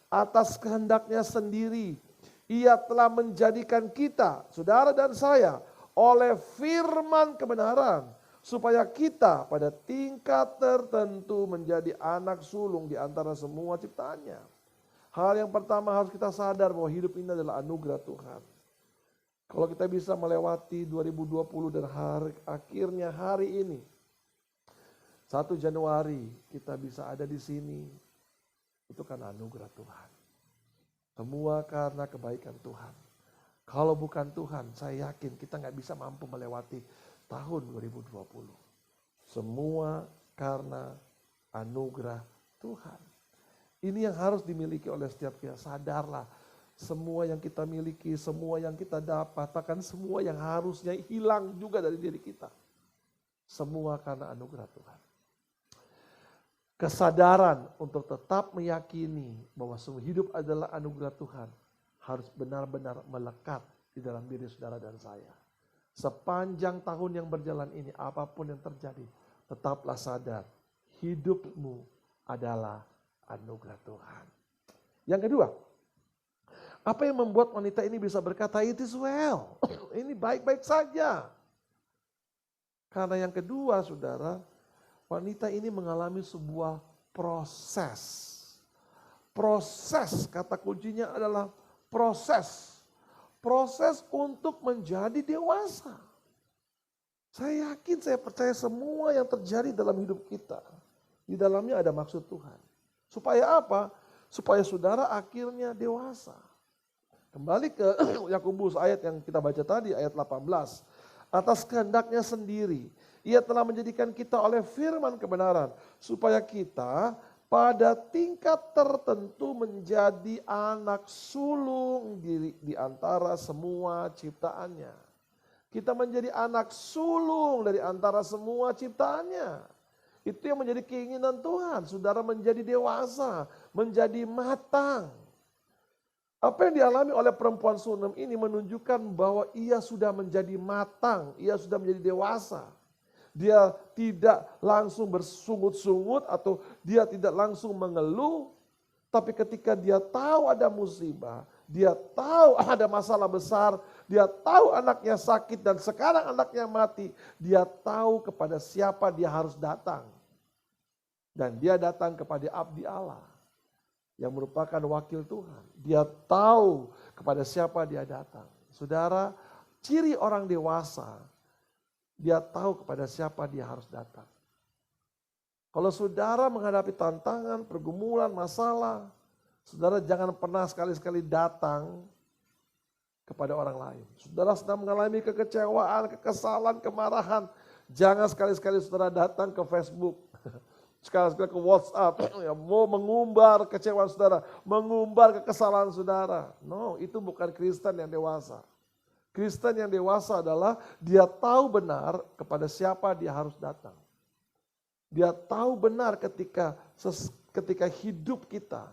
Atas kehendaknya sendiri, Ia telah menjadikan kita, saudara dan saya, oleh firman kebenaran, supaya kita pada tingkat tertentu menjadi anak sulung di antara semua ciptaannya. Hal yang pertama harus kita sadar bahwa hidup ini adalah anugerah Tuhan. Kalau kita bisa melewati 2020 dan akhirnya hari ini, 1 Januari kita bisa ada di sini, itu karena anugerah Tuhan. Semua karena kebaikan Tuhan. Kalau bukan Tuhan, saya yakin kita nggak bisa mampu melewati tahun 2020. Semua karena anugerah Tuhan. Ini yang harus dimiliki oleh setiap kita. Sadarlah, semua yang kita miliki, semua yang kita dapat, bahkan semua yang harusnya hilang juga dari diri kita. Semua karena anugerah Tuhan. Kesadaran untuk tetap meyakini bahwa semua hidup adalah anugerah Tuhan harus benar-benar melekat di dalam diri saudara dan saya. Sepanjang tahun yang berjalan ini, apapun yang terjadi, tetaplah sadar hidupmu adalah anugerah Tuhan. Yang kedua, apa yang membuat wanita ini bisa berkata, it is well, ini baik-baik saja. Karena yang kedua, saudara, wanita ini mengalami sebuah proses. Proses, kata kuncinya adalah proses. Proses untuk menjadi dewasa. Saya yakin, saya percaya semua yang terjadi dalam hidup kita, di dalamnya ada maksud Tuhan. Supaya apa? Supaya saudara akhirnya dewasa. Kembali ke Yakobus ayat yang kita baca tadi, ayat 18. Atas kehendaknya sendiri, Ia telah menjadikan kita oleh firman kebenaran, supaya kita pada tingkat tertentu menjadi anak sulung di antara semua ciptaannya. Kita menjadi anak sulung dari antara semua ciptaannya. Itu yang menjadi keinginan Tuhan, saudara menjadi dewasa, menjadi matang. Apa yang dialami oleh perempuan Sunem ini menunjukkan bahwa ia sudah menjadi matang, ia sudah menjadi dewasa. Dia tidak langsung bersungut-sungut atau dia tidak langsung mengeluh. Tapi ketika dia tahu ada musibah, dia tahu ada masalah besar, dia tahu anaknya sakit dan sekarang anaknya mati, dia tahu kepada siapa dia harus datang. Dan dia datang kepada abdi Allah yang merupakan wakil Tuhan. Dia tahu kepada siapa dia datang. Saudara, ciri orang dewasa, dia tahu kepada siapa dia harus datang. Kalau saudara menghadapi tantangan, pergumulan, masalah, saudara jangan pernah sekali-sekali datang kepada orang lain. Saudara sedang mengalami kekecewaan, kekesalan, kemarahan, jangan sekali-sekali saudara datang ke Facebook, sekali-sekali ke WhatsApp, ya, mau mengumbar kekecewaan saudara, mengumbar kekesalan saudara. No, itu bukan Kristen yang dewasa. Kristen yang dewasa adalah dia tahu benar kepada siapa dia harus datang. Dia tahu benar ketika hidup kita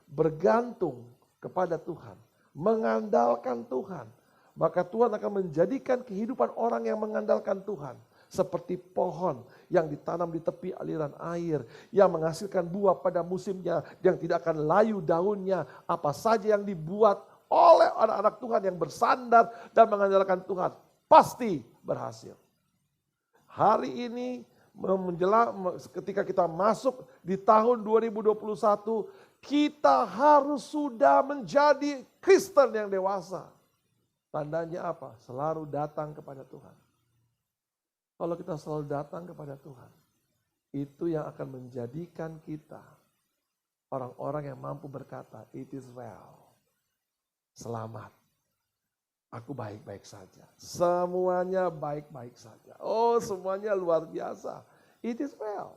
bergantung kepada Tuhan, mengandalkan Tuhan, maka Tuhan akan menjadikan kehidupan orang yang mengandalkan Tuhan seperti pohon yang ditanam di tepi aliran air, yang menghasilkan buah pada musimnya, yang tidak akan layu daunnya. Apa saja yang dibuat oleh anak-anak Tuhan yang bersandar dan mengandalkan Tuhan, pasti berhasil. Hari ini menjelang ketika kita masuk di tahun 2021, kita harus sudah menjadi Kristen yang dewasa. Tandanya apa? Selalu datang kepada Tuhan. Kalau kita selalu datang kepada Tuhan, itu yang akan menjadikan kita orang-orang yang mampu berkata, it is well. Selamat. Aku baik-baik saja. Semuanya baik-baik saja. Oh, semuanya luar biasa. It is well.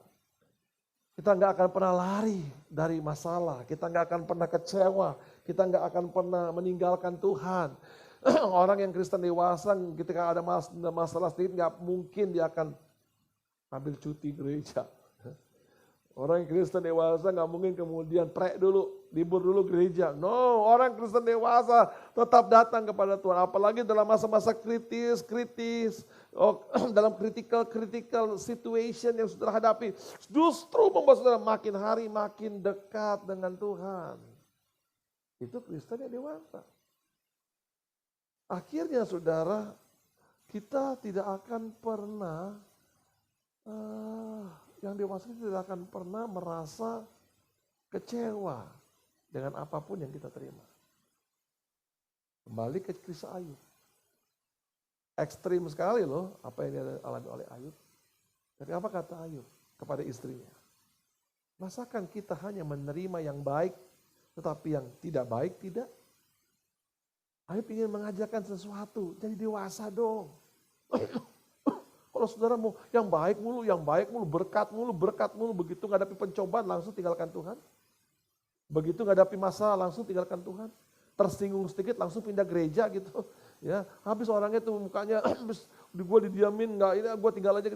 Kita nggak akan pernah lari dari masalah. Kita nggak akan pernah kecewa. Kita nggak akan pernah meninggalkan Tuhan. Orang yang Kristen dewasa ketika ada masalah sedikit nggak mungkin dia akan ambil cuti gereja. Orang yang Kristen dewasa nggak mungkin kemudian dulu, libur dulu gereja. No, orang Kristen dewasa tetap datang kepada Tuhan. Apalagi dalam masa-masa kritis, dalam critical situation yang saudara hadapi. Justru membuat saudara makin hari makin dekat dengan Tuhan. Itu Kristen yang dewasa. Akhirnya saudara, kita tidak akan pernah yang dewasa tidak akan pernah merasa kecewa dengan apapun yang kita terima. Kembali ke kisah Ayub. Ekstrim sekali loh apa yang dialami oleh Ayub. Tapi apa kata Ayub kepada istrinya? Masakan kita hanya menerima yang baik tetapi yang tidak baik tidak? Ayub ingin mengajarkan sesuatu, jadi dewasa dong. Kalau saudara mau yang baik mulu, berkat mulu, begitu menghadapi pencobaan langsung tinggalkan Tuhan. Begitu menghadapi masalah langsung tinggalkan Tuhan. Tersinggung sedikit langsung pindah gereja gitu. Ya, habis orangnya tuh mukanya habis gue didiamin, enggak ini gue tinggal aja.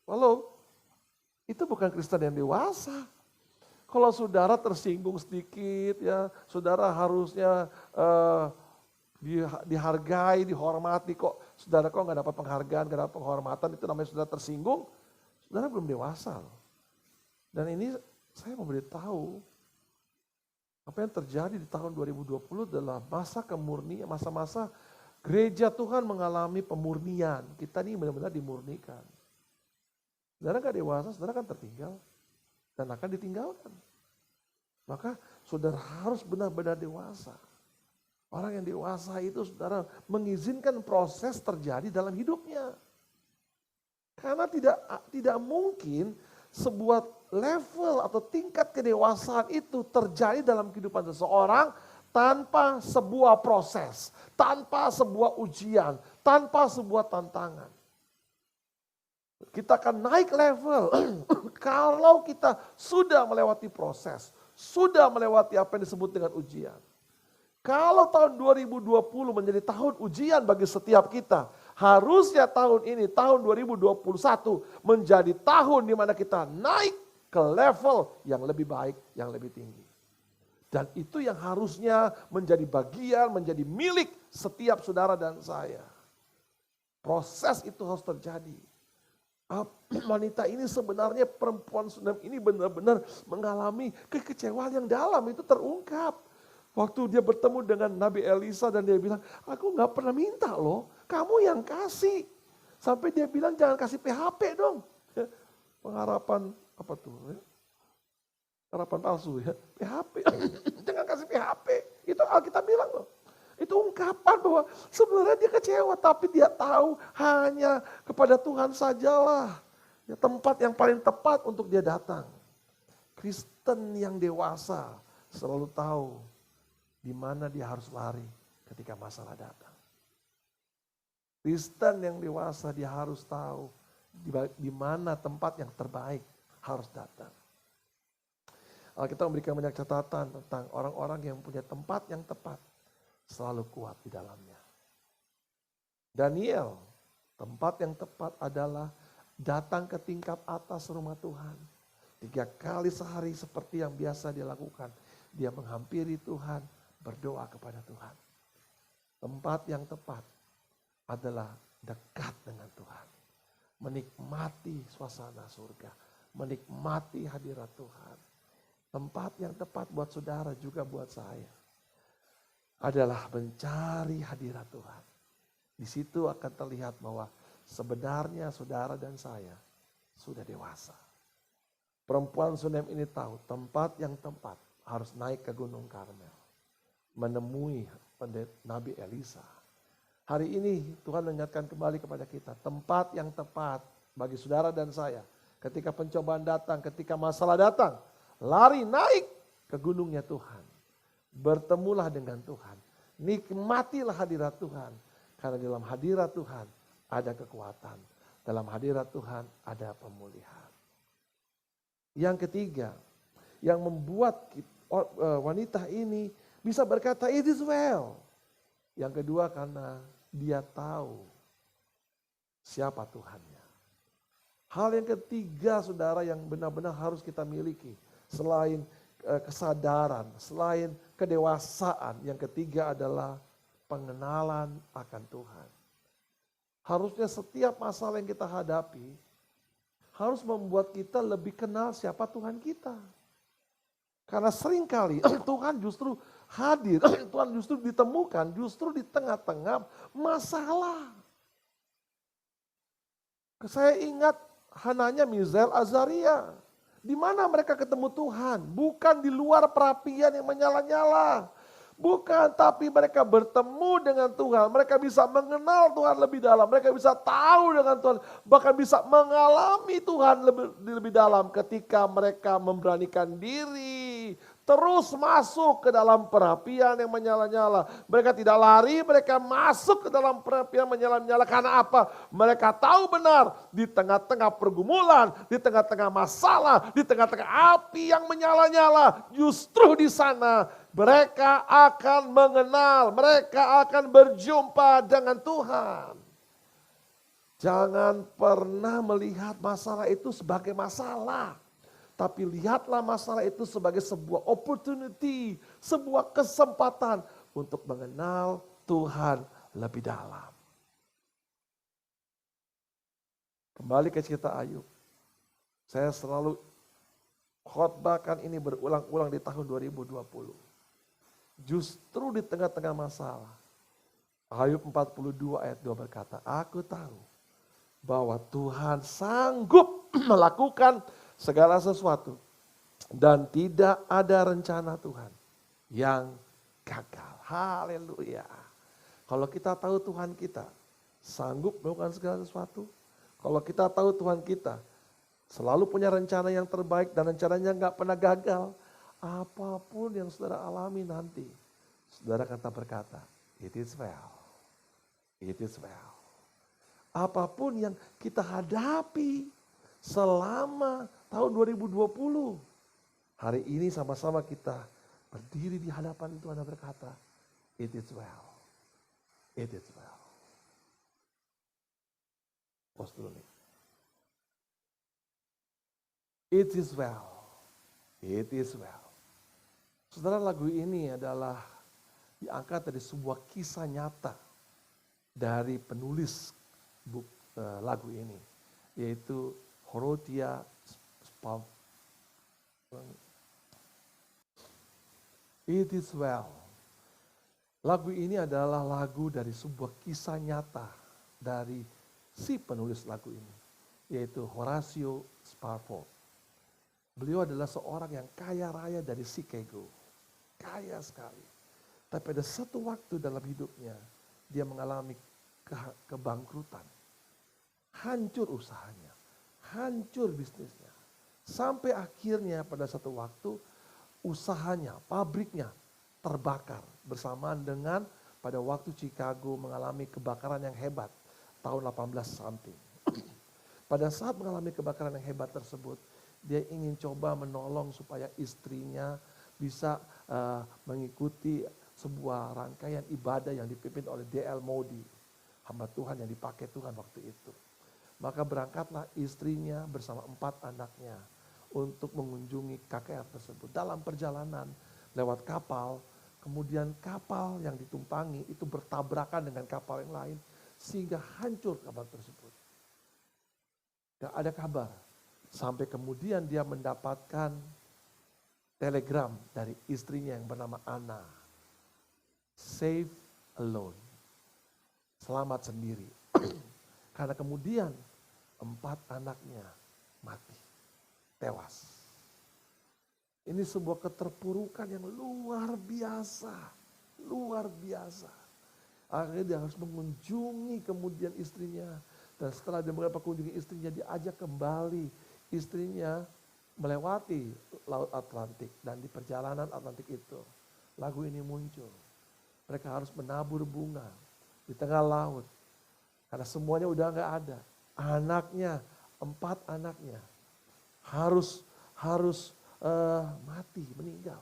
Halo, itu bukan Kristen yang dewasa. Kalau saudara tersinggung sedikit ya, saudara harusnya dihargai, dihormati kok. Saudara kok nggak dapat penghargaan, nggak dapat penghormatan, itu namanya saudara tersinggung. Saudara belum dewasa loh. Dan ini saya mau beritahu, apa yang terjadi di tahun 2020 adalah masa kemurnian, masa-masa gereja Tuhan mengalami pemurnian. Kita ini benar-benar dimurnikan. Saudara nggak dewasa, saudara kan tertinggal dan akan ditinggalkan. Maka saudara harus benar-benar dewasa. Orang yang dewasa itu saudara mengizinkan proses terjadi dalam hidupnya. Karena tidak mungkin sebuah level atau tingkat kedewasaan itu terjadi dalam kehidupan seseorang tanpa sebuah proses, tanpa sebuah ujian, tanpa sebuah tantangan. Kita akan naik level kalau kita sudah melewati proses, sudah melewati apa yang disebut dengan ujian. Kalau tahun 2020 menjadi tahun ujian bagi setiap kita, harusnya tahun ini, tahun 2021 menjadi tahun di mana kita naik ke level yang lebih baik, yang lebih tinggi. Dan itu yang harusnya menjadi bagian, menjadi milik setiap saudara dan saya. Proses itu harus terjadi. Wanita ini sebenarnya, perempuan Sunam ini benar-benar mengalami kekecewaan yang dalam, itu terungkap. Waktu dia bertemu dengan Nabi Elisa dan dia bilang, aku gak pernah minta loh, kamu yang kasih. Sampai dia bilang jangan kasih PHP dong. Pengharapan apa tuh? Harapan palsu ya, PHP. Jangan kasih PHP, itu Alkitab bilang loh. Itu ungkapan bahwa sebenarnya dia kecewa, tapi dia tahu hanya kepada Tuhan sajalah ya, tempat yang paling tepat untuk dia datang. Kristen yang dewasa selalu tahu di mana dia harus lari ketika masalah datang. Kristen yang dewasa dia harus tahu di mana tempat yang terbaik harus datang. Alkitab memberikan banyak catatan tentang orang-orang yang punya tempat yang tepat selalu kuat di dalamnya. Daniel, tempat yang tepat adalah datang ke tingkat atas rumah Tuhan. 3 kali sehari seperti yang biasa dia lakukan. Dia menghampiri Tuhan, berdoa kepada Tuhan. Tempat yang tepat adalah dekat dengan Tuhan. Menikmati suasana surga. Menikmati hadirat Tuhan. Tempat yang tepat buat saudara juga buat saya. Adalah mencari hadirat Tuhan. Di situ akan terlihat bahwa sebenarnya saudara dan saya sudah dewasa. Perempuan Sunem ini tahu tempat yang tepat harus naik ke Gunung Karmel. Menemui Nabi Elisa. Hari ini Tuhan mengingatkan kembali kepada kita. Tempat yang tepat bagi saudara dan saya. Ketika pencobaan datang, ketika masalah datang. Lari naik ke gunungnya Tuhan. Bertemulah dengan Tuhan. Nikmatilah hadirat Tuhan. Karena dalam hadirat Tuhan ada kekuatan. Dalam hadirat Tuhan ada pemulihan. Yang ketiga, yang membuat wanita ini bisa berkata, it is well. Yang kedua, karena dia tahu siapa Tuhannya. Hal yang ketiga, saudara, yang benar-benar harus kita miliki. Selain kesadaran, selain kedewasaan, yang ketiga adalah pengenalan akan Tuhan. Harusnya setiap masalah yang kita hadapi, harus membuat kita lebih kenal siapa Tuhan kita. Karena seringkali Tuhan justru hadir, Tuhan justru ditemukan, justru di tengah-tengah masalah. Saya ingat Hananya, Mizael, Azaria. Di mana mereka ketemu Tuhan? Bukan di luar perapian yang menyala-nyala. Bukan, tapi mereka bertemu dengan Tuhan. Mereka bisa mengenal Tuhan lebih dalam. Mereka bisa tahu dengan Tuhan. Bahkan bisa mengalami Tuhan lebih dalam ketika mereka memberanikan diri. Terus masuk ke dalam perapian yang menyala-nyala. Mereka tidak lari, mereka masuk ke dalam perapian menyala-nyala. Karena apa? Mereka tahu benar di tengah-tengah pergumulan, di tengah-tengah masalah, di tengah-tengah api yang menyala-nyala. Justru di sana mereka akan mengenal, mereka akan berjumpa dengan Tuhan. Jangan pernah melihat masalah itu sebagai masalah. Tapi lihatlah masalah itu sebagai sebuah opportunity, sebuah kesempatan untuk mengenal Tuhan lebih dalam. Kembali ke cerita Ayub. Saya selalu khotbahkan ini berulang-ulang di tahun 2020. Justru di tengah-tengah masalah. Ayub 42 ayat 2 berkata, aku tahu bahwa Tuhan sanggup melakukan segala sesuatu. Dan tidak ada rencana Tuhan yang gagal. Haleluya. Kalau kita tahu Tuhan kita sanggup melakukan segala sesuatu. Kalau kita tahu Tuhan kita selalu punya rencana yang terbaik dan rencananya gak pernah gagal. Apapun yang saudara alami nanti, saudara kata berkata, it is well. It is well. Apapun yang kita hadapi selama tahun 2020. Hari ini sama-sama kita berdiri di hadapan Tuhan dan berkata, it is well. It is well. Pause dulu nih. It is well. It is well. Saudara, lagu ini adalah diangkat dari sebuah kisah nyata dari penulis lagu ini, yaitu Horotia Spalm. It is well. Lagu ini adalah lagu dari sebuah kisah nyata dari si penulis lagu ini, yaitu Horatio Sparrow. Beliau adalah seorang yang kaya raya dari Chicago. Kaya sekali. Tapi pada satu waktu dalam hidupnya, dia mengalami kebangkrutan. Hancur usahanya. Hancur bisnisnya. Sampai akhirnya pada satu waktu, usahanya, pabriknya terbakar. Bersamaan dengan pada waktu Chicago mengalami kebakaran yang hebat. Tahun 18 something. Pada saat mengalami kebakaran yang hebat tersebut, dia ingin coba menolong supaya istrinya bisa mengikuti sebuah rangkaian ibadah yang dipimpin oleh D.L. Moody. Hamba Tuhan yang dipakai Tuhan waktu itu. Maka berangkatlah istrinya bersama 4 anaknya untuk mengunjungi KKR tersebut. Dalam perjalanan lewat kapal, kemudian kapal yang ditumpangi itu bertabrakan dengan kapal yang lain sehingga hancur kapal tersebut. Gak ada kabar. Sampai kemudian dia mendapatkan telegram dari istrinya yang bernama Anna. Safe alone. Selamat sendiri. Karena kemudian 4 anaknya mati, tewas. Ini sebuah keterpurukan yang luar biasa, luar biasa. Akhirnya dia harus mengunjungi kemudian istrinya. Dan setelah dia mengunjungi istrinya, diajak kembali istrinya melewati Laut Atlantik. Dan di perjalanan Atlantik itu, lagu ini muncul. Mereka harus menabur bunga di tengah laut. Karena semuanya udah gak ada. Anaknya, 4 anaknya harus mati, meninggal,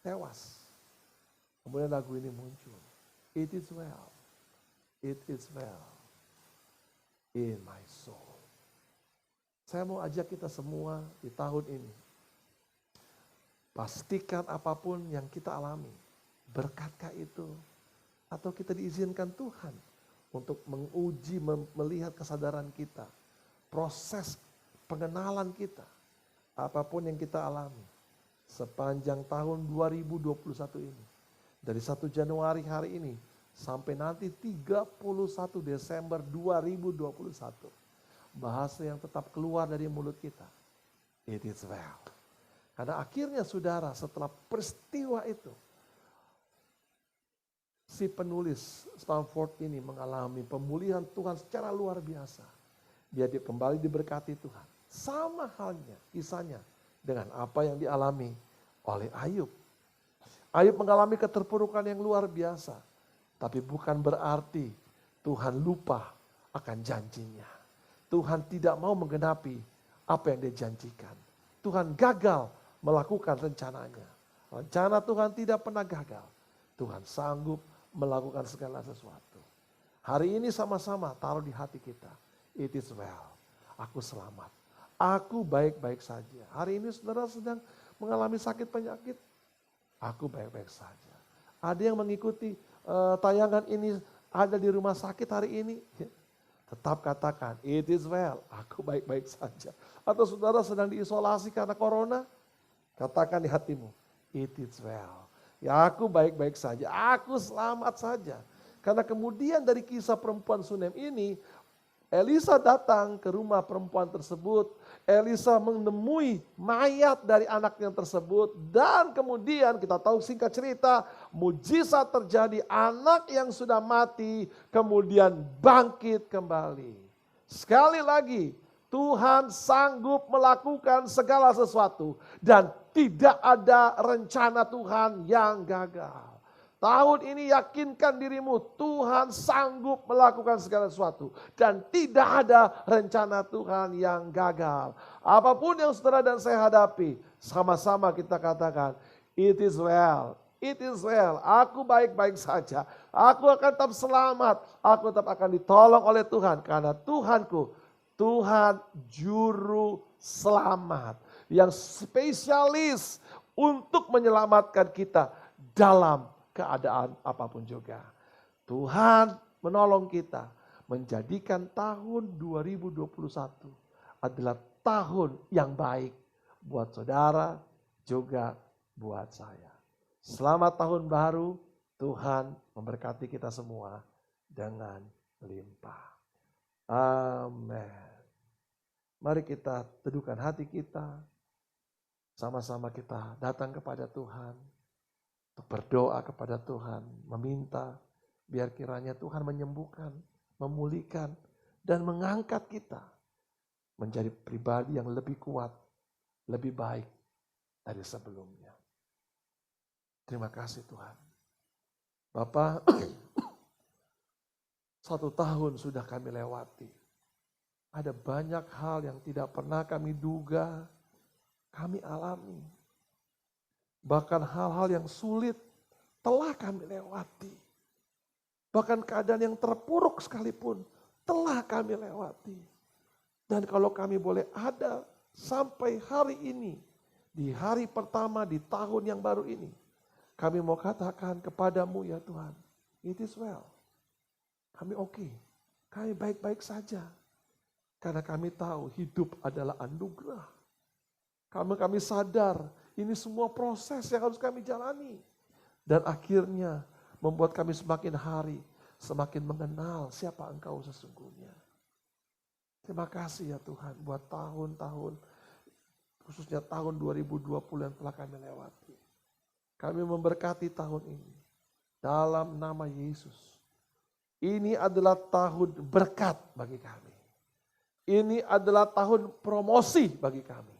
tewas. Kemudian lagu ini muncul. It is well, it is well in my soul. Saya mau ajak kita semua di tahun ini. Pastikan apapun yang kita alami, berkatkah itu? Atau kita diizinkan Tuhan untuk menguji, melihat kesadaran kita. Proses pengenalan kita. Apapun yang kita alami. Sepanjang tahun 2021 ini. Dari 1 Januari hari ini sampai nanti 31 Desember 2021. Bahasa yang tetap keluar dari mulut kita. It is well. Karena akhirnya saudara, setelah peristiwa itu, si penulis Stamford ini mengalami pemulihan Tuhan secara luar biasa. Dia kembali diberkati Tuhan. Sama halnya kisahnya dengan apa yang dialami oleh Ayub. Ayub mengalami keterpurukan yang luar biasa. Tapi bukan berarti Tuhan lupa akan janjinya. Tuhan tidak mau menggenapi apa yang dia janjikan. Tuhan gagal melakukan rencananya. Rencana Tuhan tidak pernah gagal. Tuhan sanggup melakukan segala sesuatu. Hari ini sama-sama taruh di hati kita. It is well. Aku selamat. Aku baik-baik saja. Hari ini saudara sedang mengalami sakit penyakit. Aku baik-baik saja. Ada yang mengikuti tayangan ini ada di rumah sakit hari ini. Tetap katakan, it is well, aku baik-baik saja. Atau saudara sedang diisolasi karena corona, katakan di hatimu, it is well. Ya aku baik-baik saja, aku selamat saja. Karena kemudian dari kisah perempuan Sunem ini, Elisa datang ke rumah perempuan tersebut. Elisa menemui mayat dari anaknya tersebut. Dan kemudian kita tahu singkat cerita, mujizat terjadi. Anak yang sudah mati kemudian bangkit kembali. Sekali lagi, Tuhan sanggup melakukan segala sesuatu. Dan tidak ada rencana Tuhan yang gagal. Tahun ini yakinkan dirimu, Tuhan sanggup melakukan segala sesuatu. Dan tidak ada rencana Tuhan yang gagal. Apapun yang saudara dan saya hadapi, sama-sama kita katakan, it is well, it is well. Aku baik-baik saja, aku akan tetap selamat, aku tetap akan ditolong oleh Tuhan. Karena Tuhanku, Tuhan juru selamat. Yang spesialis untuk menyelamatkan kita dalam keadaan apapun juga. Tuhan menolong kita menjadikan tahun 2021 adalah tahun yang baik buat saudara juga buat saya. Selamat tahun baru, Tuhan memberkati kita semua dengan limpah. Amin. Mari kita teduhkan hati kita, sama-sama kita datang kepada Tuhan. Untuk berdoa kepada Tuhan, meminta biar kiranya Tuhan menyembuhkan, memulihkan, dan mengangkat kita menjadi pribadi yang lebih kuat, lebih baik dari sebelumnya. Terima kasih Tuhan. Bapak, 1 tahun sudah kami lewati. Ada banyak hal yang tidak pernah kami duga, kami alami. Bahkan hal-hal yang sulit telah kami lewati. Bahkan keadaan yang terpuruk sekalipun telah kami lewati. Dan kalau kami boleh ada sampai hari ini, di hari pertama di tahun yang baru ini, kami mau katakan kepadamu ya Tuhan, it is well. Kami oke, kami baik-baik saja. Karena kami tahu hidup adalah anugerah. Kami sadar ini semua proses yang harus kami jalani. Dan akhirnya membuat kami semakin hari, semakin mengenal siapa Engkau sesungguhnya. Terima kasih ya Tuhan buat tahun-tahun, khususnya tahun 2020 yang telah kami lewati. Kami memberkati tahun ini dalam nama Yesus. Ini adalah tahun berkat bagi kami. Ini adalah tahun promosi bagi kami.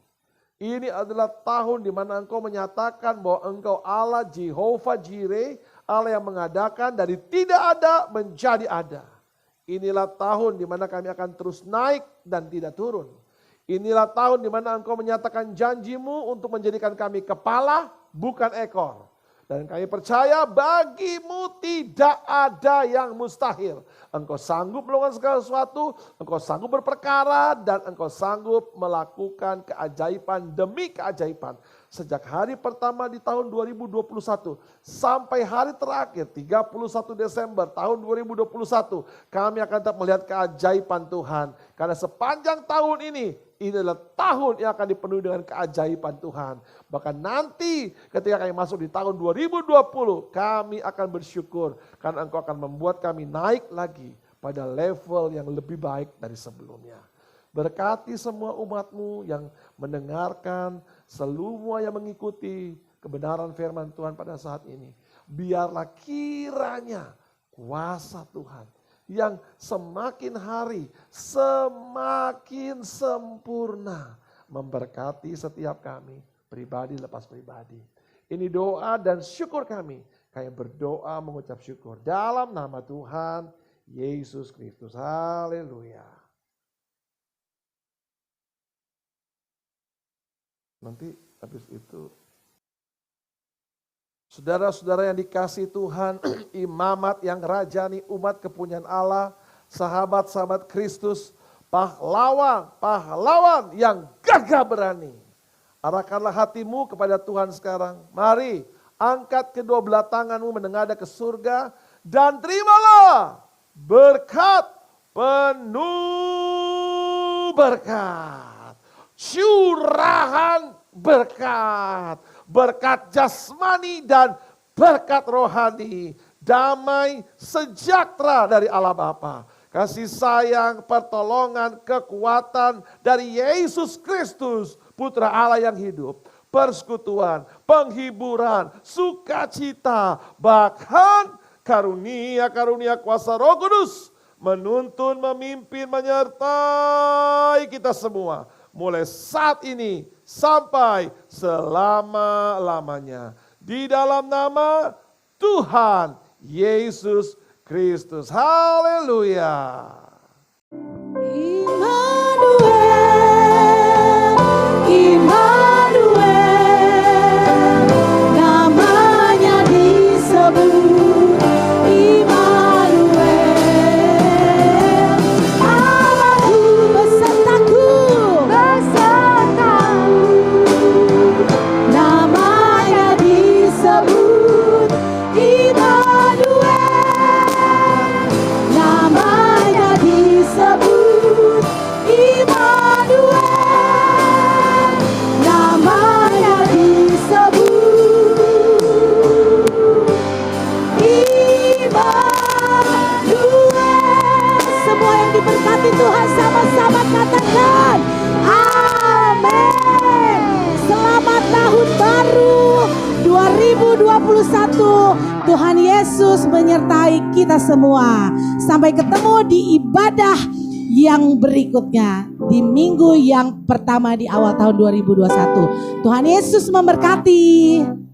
Ini adalah tahun di mana Engkau menyatakan bahwa Engkau Allah Jehovah Jireh, Allah yang mengadakan dari tidak ada menjadi ada. Inilah tahun di mana kami akan terus naik dan tidak turun. Inilah tahun di mana Engkau menyatakan janji-Mu untuk menjadikan kami kepala bukan ekor. Dan kami percaya bagimu tidak ada yang mustahil. Engkau sanggup melakukan segala sesuatu, Engkau sanggup berperkara, dan Engkau sanggup melakukan keajaiban demi keajaiban. Sejak hari pertama di tahun 2021 sampai hari terakhir 31 Desember tahun 2021, kami akan tetap melihat keajaiban Tuhan. Karena sepanjang tahun ini adalah tahun yang akan dipenuhi dengan keajaiban Tuhan. Bahkan nanti ketika kami masuk di tahun 2020, kami akan bersyukur karena Engkau akan membuat kami naik lagi pada level yang lebih baik dari sebelumnya. Berkati semua umat-Mu yang mendengarkan, semua yang mengikuti kebenaran firman Tuhan pada saat ini. Biarlah kiranya kuasa Tuhan yang semakin hari semakin sempurna memberkati setiap kami, pribadi lepas pribadi. Ini doa dan syukur kami. Kami berdoa mengucap syukur dalam nama Tuhan Yesus Kristus. Haleluya. Nanti habis itu, saudara-saudara yang dikasihi Tuhan, imamat yang rajani umat kepunyaan Allah, sahabat-sahabat Kristus, pahlawan yang gagah berani. Arahkanlah hatimu kepada Tuhan sekarang. Mari angkat kedua belah tanganmu menengadah ke surga dan terimalah berkat, penuh berkat. Curahan berkat, berkat jasmani dan berkat rohani, damai sejahtera dari Allah Bapa, kasih sayang, pertolongan, kekuatan dari Yesus Kristus, Putra Allah yang hidup, persekutuan, penghiburan, sukacita, bahkan karunia-karunia kuasa Roh Kudus menuntun, memimpin, menyertai kita semua. Mulai saat ini sampai selama-lamanya. Di dalam nama Tuhan Yesus Kristus. Haleluya. Immanuel, Immanuel, namanya disebut Immanuel. Allahku besertaku, namanya disebut Immanuel, namanya disebut Immanuel, namanya disebut Immanuel. Semua yang diberkati Tuhan sama-sama katakan amin. Selamat tahun baru 2021. Tuhan Yesus menyertai kita semua. Sampai ketemu di ibadah yang berikutnya di minggu yang pertama di awal tahun 2021. Tuhan Yesus memberkati.